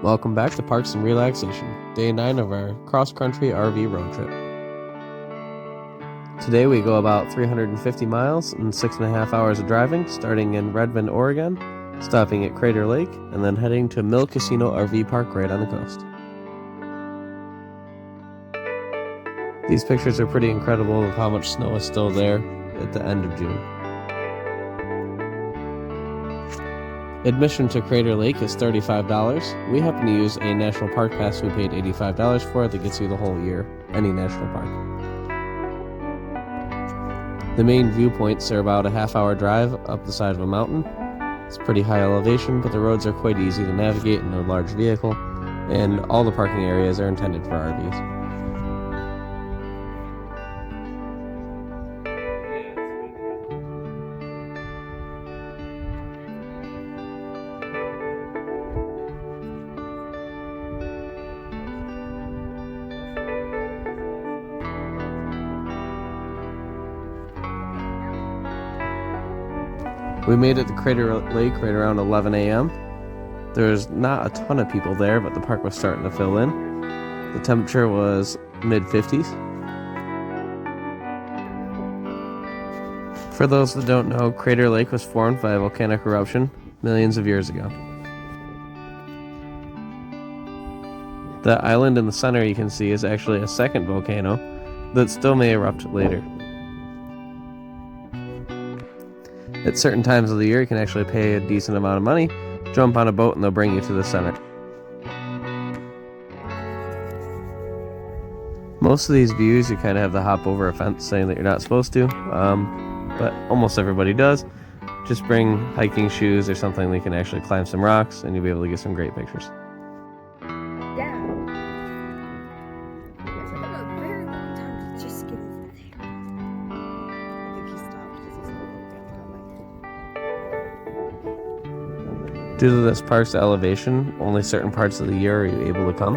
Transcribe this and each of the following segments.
Welcome back to Parks and Relaxation, day 9 of our cross-country RV road trip. Today we go about 350 miles and 6.5 hours of driving, starting in Redmond, Oregon, stopping at Crater Lake, and then heading to Mill Casino RV Park right on the coast. These pictures are pretty incredible of how much snow is still there at the end of June. Admission to Crater Lake is $35. We happen to use a national park pass we paid $85 for that gets you the whole year, any national park. The main viewpoints are about a half-hour drive up the side of a mountain. It's pretty high elevation, but the roads are quite easy to navigate in a large vehicle, and all the parking areas are intended for RVs. We made it to Crater Lake right around 11 a.m. There's not a ton of people there, but the park was starting to fill in. The temperature was mid-50s. For those that don't know, Crater Lake was formed by a volcanic eruption millions of years ago. The island in the center you can see is actually a second volcano that still may erupt later. At certain times of the year, you can actually pay a decent amount of money, jump on a boat, and they'll bring you to the center. Most of these views, you kind of have to hop over a fence saying that you're not supposed to, but almost everybody does. Just bring hiking shoes or something that you can actually climb some rocks, and you'll be able to get some great pictures. Due to this park's elevation, only certain parts of the year are you able to come.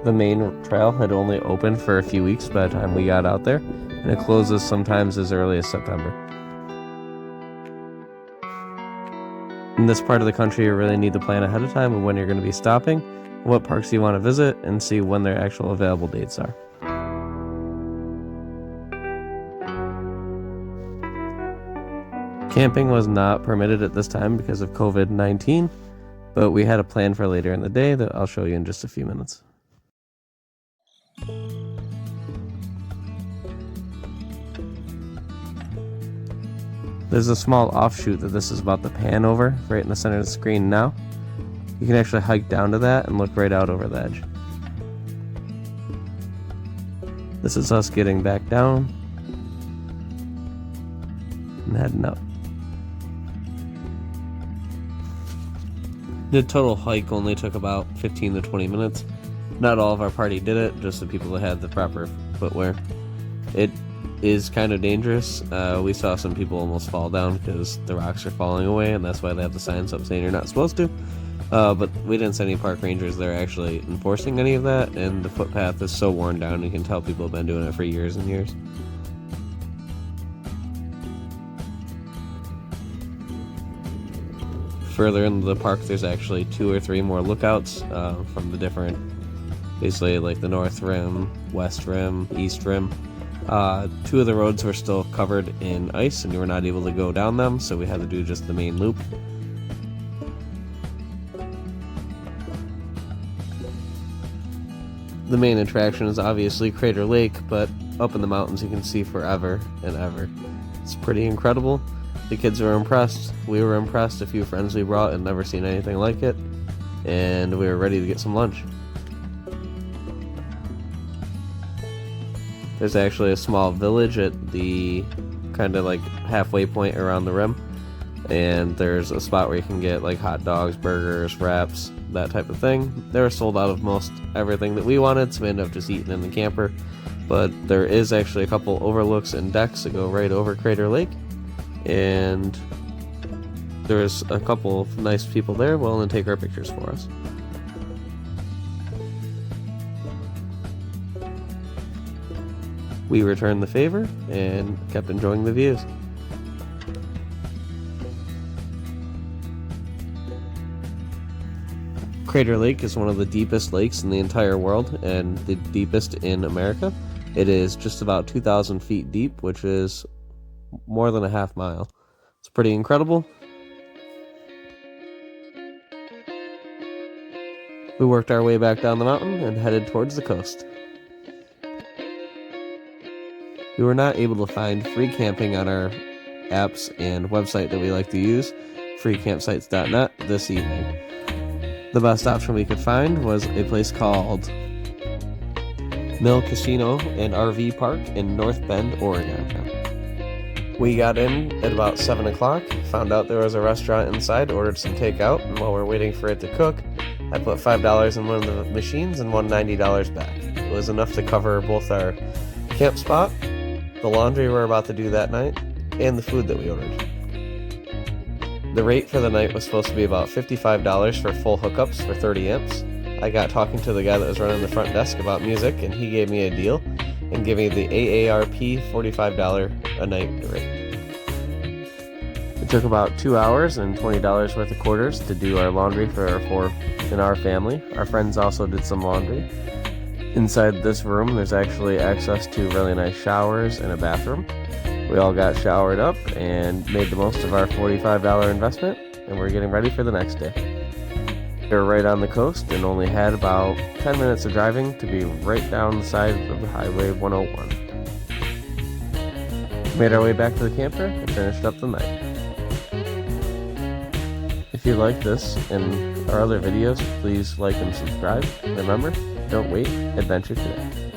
The main trail had only opened for a few weeks by the time we got out there, and it closes sometimes as early as September. In this part of the country, you really need to plan ahead of time of when you're going to be stopping, what parks you want to visit, and see when their actual available dates are. Camping was not permitted at this time because of COVID-19, but we had a plan for later in the day that I'll show you in just a few minutes. There's a small offshoot that this is about to pan over right in the center of the screen now. You can actually hike down to that and look right out over the edge. This is us getting back down and heading up. The total hike only took about 15 to 20 minutes. Not all of our party did it, just the people that had the proper footwear. It is kind of dangerous. We saw some people almost fall down because the rocks are falling away, and that's why they have the signs up saying you're not supposed to. But we didn't see any park rangers there actually enforcing any of that, and the footpath is so worn down you can tell people have been doing it for years and years. Further into the park, there's actually 2 or 3 more lookouts from the different, basically like the North Rim, West Rim, East Rim. 2 of the roads were still covered in ice and you were not able to go down them, so we had to do just the main loop. The main attraction is obviously Crater Lake, but up in the mountains you can see forever and ever. It's pretty incredible. The kids were impressed. We were impressed. A few friends we brought had never seen anything like it, and we were ready to get some lunch. There's actually a small village at the kind of like halfway point around the rim, and there's a spot where you can get like hot dogs, burgers, wraps, that type of thing. They were sold out of most everything that we wanted, so we ended up just eating in the camper. But there is actually a couple overlooks and decks that go right over Crater Lake. And there's a couple of nice people there willing to take our pictures for us. We returned the favor and kept enjoying the views. Crater Lake is one of the deepest lakes in the entire world and the deepest in America. It is just about 2,000 feet deep, which is more than a half mile. It's pretty incredible. We worked our way back down the mountain and headed towards the coast. We were not able to find free camping on our apps and website that we like to use, freecampsites.net, this evening. The best option we could find was a place called Mill Casino and RV Park in North Bend, Oregon. We got in at about 7 o'clock, found out there was a restaurant inside, ordered some takeout, and while we're waiting for it to cook, I put $5 in one of the machines and won $90 back. It was enough to cover both our camp spot, the laundry we're about to do that night, and the food that we ordered. The rate for the night was supposed to be about $55 for full hookups for 30 amps. I got talking to the guy that was running the front desk about music, and he gave me a deal and gave me the AARP $45 a night rate. It took about 2 hours and $20 worth of quarters to do our laundry for our four in our family. Our friends also did some laundry. Inside this room, there's actually access to really nice showers and a bathroom. We all got showered up and made the most of our $45 investment, and we're getting ready for the next day. We were right on the coast and only had about 10 minutes of driving to be right down the side of the Highway 101. We made our way back to the camper and finished up the night. If you like this and our other videos, please like and subscribe. Remember, don't wait, adventure today.